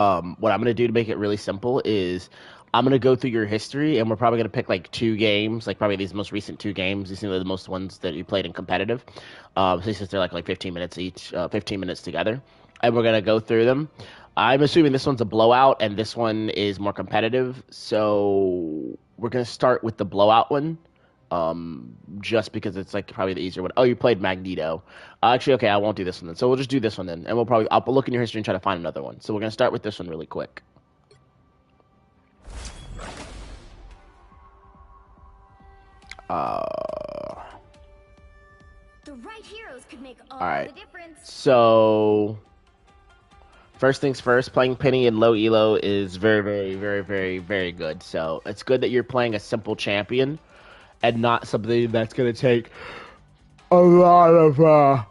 What I'm gonna do to make it really simple is I'm gonna go through your history, and we're probably gonna pick like two games, like probably these most recent two games. These are the most ones that you played in competitive. So since they're like 15 minutes each, 15 minutes together, and we're gonna go through them. I'm assuming this one's a blowout, and this one is more competitive. So we're gonna start with the blowout one. Just because it's like probably the easier one. Oh, you played Magneto. Actually, okay, I won't do this one then. So we'll just do this one then, and I'll look in your history and try to find another one. So we're gonna start with this one really quick. Uh, The right heroes could make all all right. the difference. So first things first, playing Penny in low elo is very, very, very, very, very good. So it's good that you're playing a simple champion and not something that's gonna take a lot of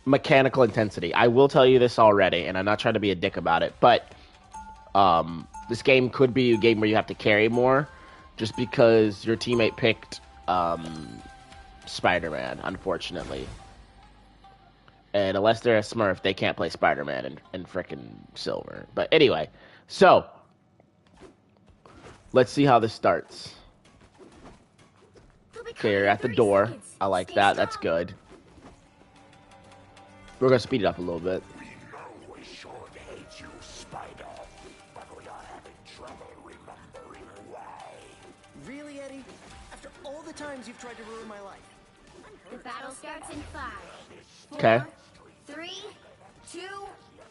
mechanical intensity. I will tell you this already, and I'm not trying to be a dick about it, but this game could be a game where you have to carry more, just because your teammate picked Spider-Man, unfortunately. And unless they're a Smurf, they can't play Spider-Man in frickin' Silver. But anyway, so let's see how this starts. Okay, you're at the door. I like that. That's good. We're gonna speed it up a little bit. We know we should hate you, Spider, but we are having trouble remembering why. Really, Eddie? After all the times you've tried to ruin my life. The battle starts in 5, 4, Okay. 3, 2,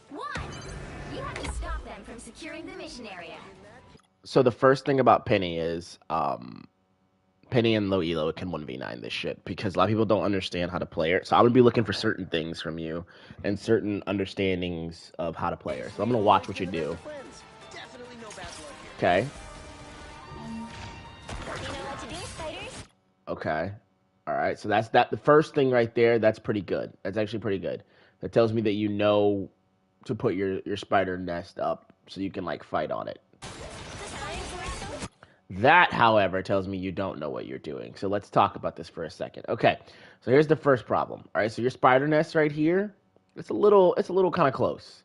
1. You have to stop them from securing the mission area. So the first thing about Penny is, Penny and low elo can 1v9 this shit because a lot of people don't understand how to play it. So I'm gonna be looking for certain things from you and certain understandings of how to play her. So I'm gonna watch what you do. Friends. Definitely no bad blood here. Okay. You know what to do, spiders? Okay. All right. So that's that. The first thing right there. That's pretty good. That's actually pretty good. That tells me that you know to put your spider nest up so you can like fight on it. That, however, tells me you don't know what you're doing. So let's talk about this for a second. Okay. So here's the first problem. All right. So your spider nest right here, it's a little kind of close.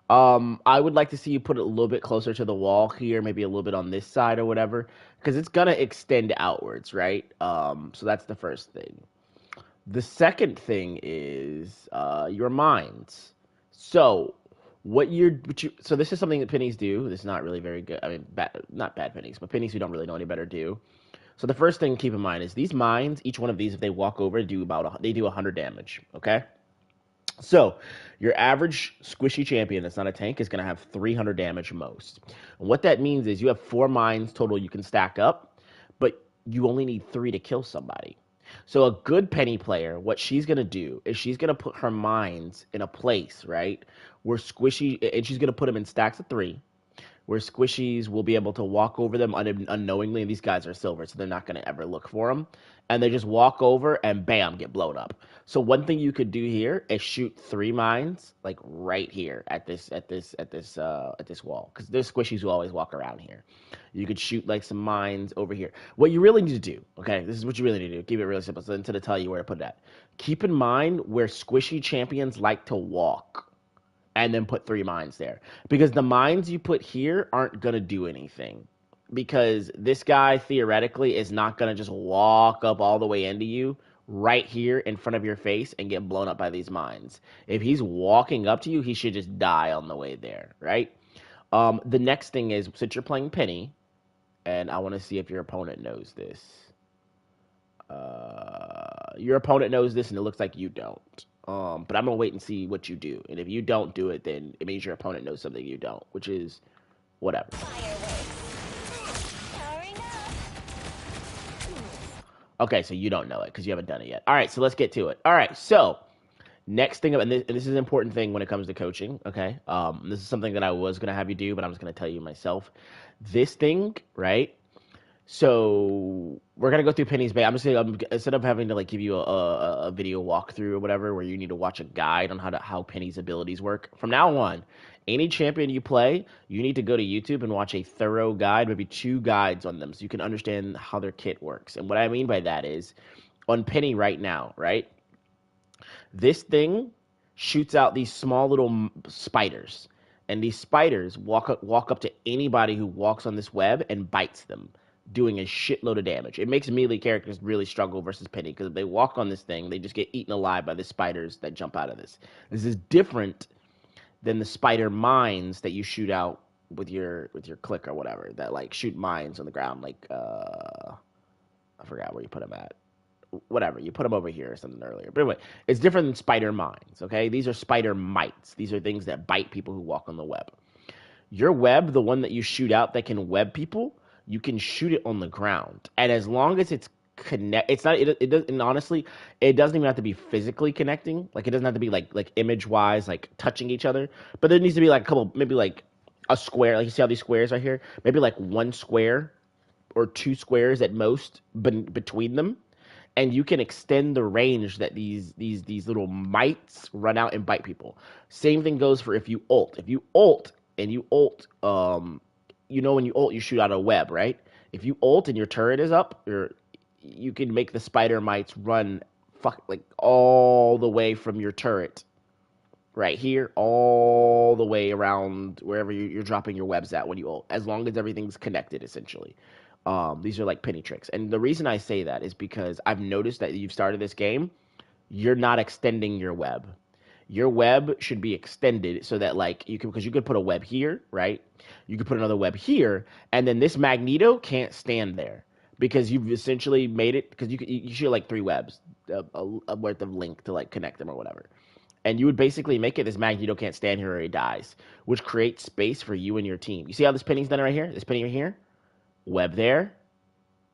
I would like to see you put it a little bit closer to the wall here, maybe a little bit on this side or whatever, because it's gonna extend outwards, right? So that's the first thing. The second thing is your mines. So so this is something that pennies do. This is not really very good. I mean, not bad pennies, but pennies who don't really know any better do. So the first thing to keep in mind is these mines. Each one of these, if they walk over, they do 100 damage. Okay. So, your average squishy champion that's not a tank is going to have 300 damage most. And what that means is you have 4 mines total you can stack up, but you only need 3 to kill somebody. So, a good penny player, what she's going to do is she's going to put her mines in a place, right, where squishy, and she's going to put them in stacks of 3, where squishies will be able to walk over them unknowingly. And these guys are silver, so they're not going to ever look for them. And they just walk over and bam, get blown up. So one thing you could do here is shoot 3 mines like right here at this wall, because there's squishies who always walk around here. You could shoot like some mines over here. What you really need to do, okay, this is what you really need to do. Keep it really simple. So instead of tell you where to put that, keep in mind where squishy champions like to walk and then put 3 mines there. Because the mines you put here aren't going to do anything. Because this guy, theoretically, is not going to just walk up all the way into you right here in front of your face and get blown up by these mines. If he's walking up to you, he should just die on the way there, right? The next thing is, since you're playing Penny, and I want to see if your opponent knows this. Your opponent knows this, and it looks like you don't. But I'm gonna wait and see what you do. And if you don't do it, then it means your opponent knows something you don't, which is whatever. Okay, so you don't know it because you haven't done it yet. All right, so let's get to it. All right, so next thing, and this is an important thing when it comes to coaching. Okay, this is something that I was gonna have you do, but I'm just gonna tell you myself. This thing, right? So we're gonna go through Penny's Bay. I'm just gonna instead of having to like give you a video walkthrough or whatever, where you need to watch a guide on how Penny's abilities work. From now on, any champion you play, you need to go to YouTube and watch a thorough guide, maybe 2 guides on them, so you can understand how their kit works. And what I mean by that is, on Penny right now, right? This thing, shoots out these small little spiders, and these spiders walk up to anybody who walks on this web and bites them, doing a shitload of damage. It makes melee characters really struggle versus Penny, because if they walk on this thing, they just get eaten alive by the spiders that jump out of this. This is different than the spider mines that you shoot out with your click or whatever, that like shoot mines on the ground, like I forgot where you put them at. Whatever, you put them over here or something earlier. But anyway, it's different than spider mines, okay? These are spider mites. These are things that bite people who walk on the web. Your web, the one that you shoot out that can web people, you can shoot it on the ground. And as long as it's it's not, it does, and honestly, it doesn't even have to be physically connecting. Like, it doesn't have to be like image-wise, like touching each other. But there needs to be like a couple, maybe like a square. Like, you see all these squares right here? Maybe like one square or two squares at most between them, and you can extend the range that these little mites run out and bite people. Same thing goes for if you ult. If you ult and you ult, you know, when you ult, you shoot out a web, right? If you ult and your turret is up, you can make the spider mites run like all the way from your turret right here, all the way around wherever you're dropping your webs at when you ult, as long as everything's connected, essentially. These are like penny tricks. And the reason I say that is because I've noticed that you've started this game, you're not extending your web. Your web should be extended so that, like, because you could put a web here, right? You could put another web here, and then this Magneto can't stand there because you've essentially made it, because you should like 3 webs, a worth of link to like connect them or whatever. And you would basically make it this Magneto can't stand here or he dies, which creates space for you and your team. You see how this penny's done right here? This penny right here? Web there.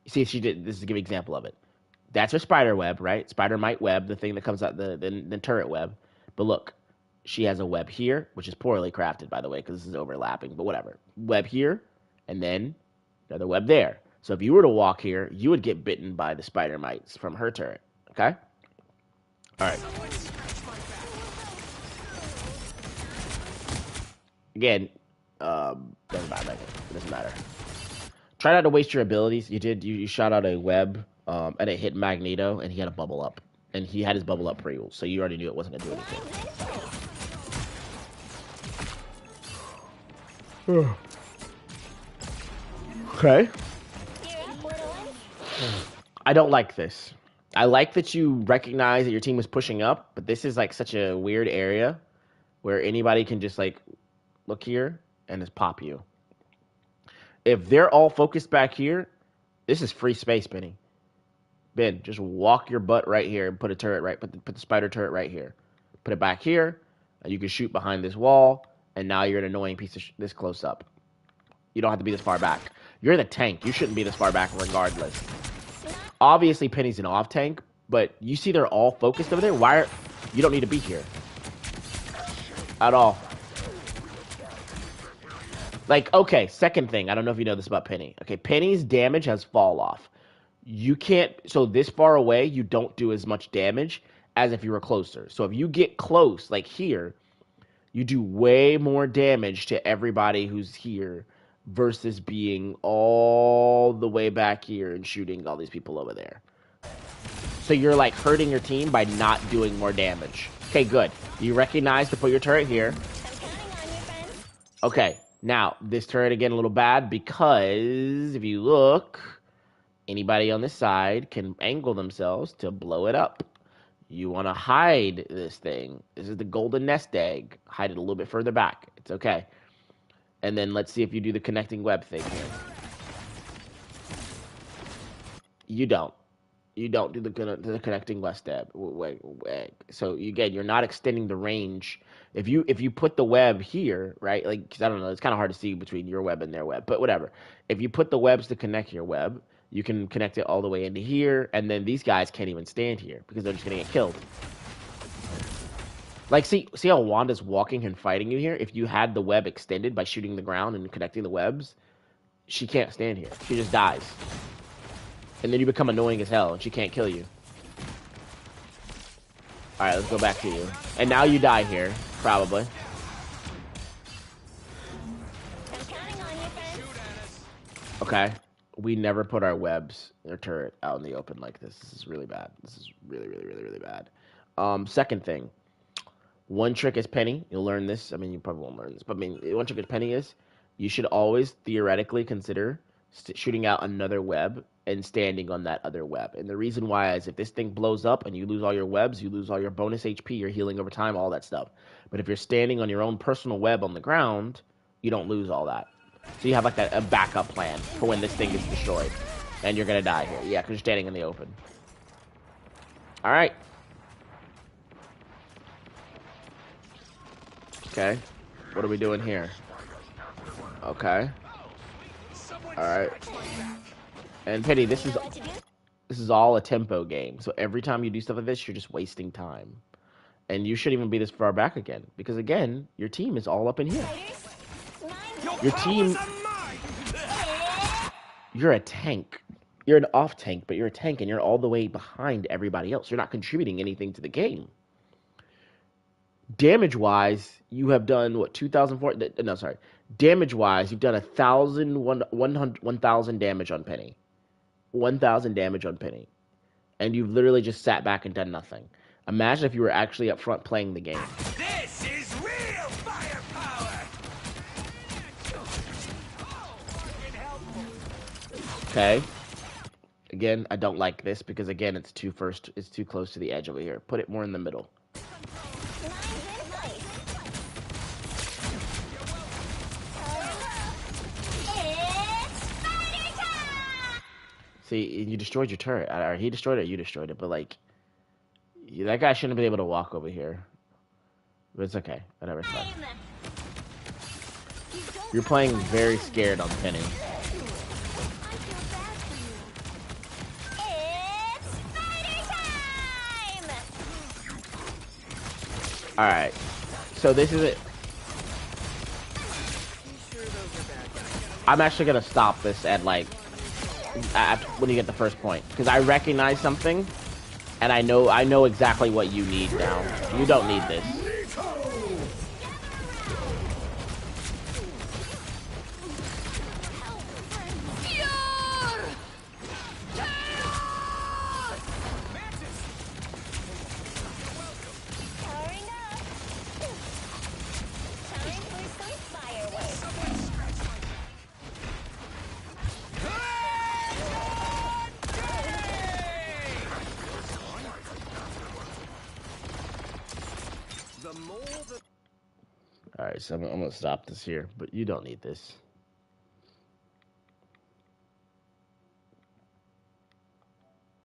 You see, she did. This is a good example of it. That's her spider web, right? Spider mite web, the thing that comes out the turret web. But look, she has a web here, which is poorly crafted, by the way, because this is overlapping. But whatever. Web here, and then another web there. So if you were to walk here, you would get bitten by the spider mites from her turret. Okay. All right. Again, doesn't matter. It doesn't matter. Try not to waste your abilities. You shot out a web, and it hit Magneto, and he had a bubble up. And he had his bubble up pre-ult, so you already knew it wasn't going to do anything. Okay. I don't like this. I like that you recognize that your team was pushing up, but this is like such a weird area where anybody can just like look here and just pop you. If they're all focused back here, this is free space, Benny. Ben, just walk your butt right here and put a turret right, put the spider turret right here. Put it back here, and you can shoot behind this wall, and now you're an annoying piece of this close up. You don't have to be this far back. You're the tank. You shouldn't be this far back regardless. Obviously, Penny's an off tank, but you see they're all focused over there? You don't need to be here. At all. Like, okay, second thing. I don't know if you know this about Penny. Okay, Penny's damage has fall off. You can't, so this far away, you don't do as much damage as if you were closer. So if you get close, like here, you do way more damage to everybody who's here versus being all the way back here and shooting all these people over there. So you're like hurting your team by not doing more damage. Okay, good. You recognize to put your turret here. Okay, now this turret again a little bad because if you look, anybody on this side can angle themselves to blow it up. You want to hide this thing. This is the golden nest egg. Hide it a little bit further back. It's okay. And then let's see if you do the connecting web thing here. You don't. You don't do the connecting web step. Wait. So again, you're not extending the range. If you put the web here, right? Like, 'cause I don't know, it's kind of hard to see between your web and their web, but whatever. If you put the webs to connect your web, you can connect it all the way into here, and then these guys can't even stand here because they're just gonna get killed. Like, see how Wanda's walking and fighting you here? If you had the web extended by shooting the ground and connecting the webs, she can't stand here. She just dies. And then you become annoying as hell, and she can't kill you. Alright, let's go back to you. And now you die here, probably. Okay. We never put our webs or turret out in the open like this. This is really bad. This is really, really, really, really bad. Second thing. One trick is Penny. You'll learn this. I mean, you probably won't learn this, but I mean, one trick is Penny is you should always theoretically consider shooting out another web and standing on that other web. And the reason why is if this thing blows up and you lose all your webs, you lose all your bonus HP, your healing over time, all that stuff. But if you're standing on your own personal web on the ground, you don't lose all that. So you have like a backup plan for when this thing gets destroyed. And you're going to die here. Yeah, because you're standing in the open. All right. Okay. What are we doing here? Okay. All right. And Penny, this is all a tempo game. So every time you do stuff like this, you're just wasting time. And you shouldn't even be this far back again. Because again, your team is all up in here. Your team... You're a tank. You're an off tank, but you're a tank and you're all the way behind everybody else. You're not contributing anything to the game. Damage-wise, you have done, what, 2,004? No, sorry. Damage-wise, you've done 1,000 damage on Penny. 1,000 damage on Penny. And you've literally just sat back and done nothing. Imagine if you were actually up front playing the game. This is real firepower! Okay. Again, I don't like this because again, it's too close to the edge over here. Put it more in the middle. See, you destroyed your turret. Or he destroyed it, you destroyed it. But, like, that guy shouldn't be able to walk over here. But it's okay. Whatever, it's fine. You're playing very scared on Penny. Alright. So this is it. I'm actually going to stop this at, like, when you get the first point, because I recognize something, and I know exactly what you need now. You don't need this. Alright, so I'm gonna stop this here, but you don't need this.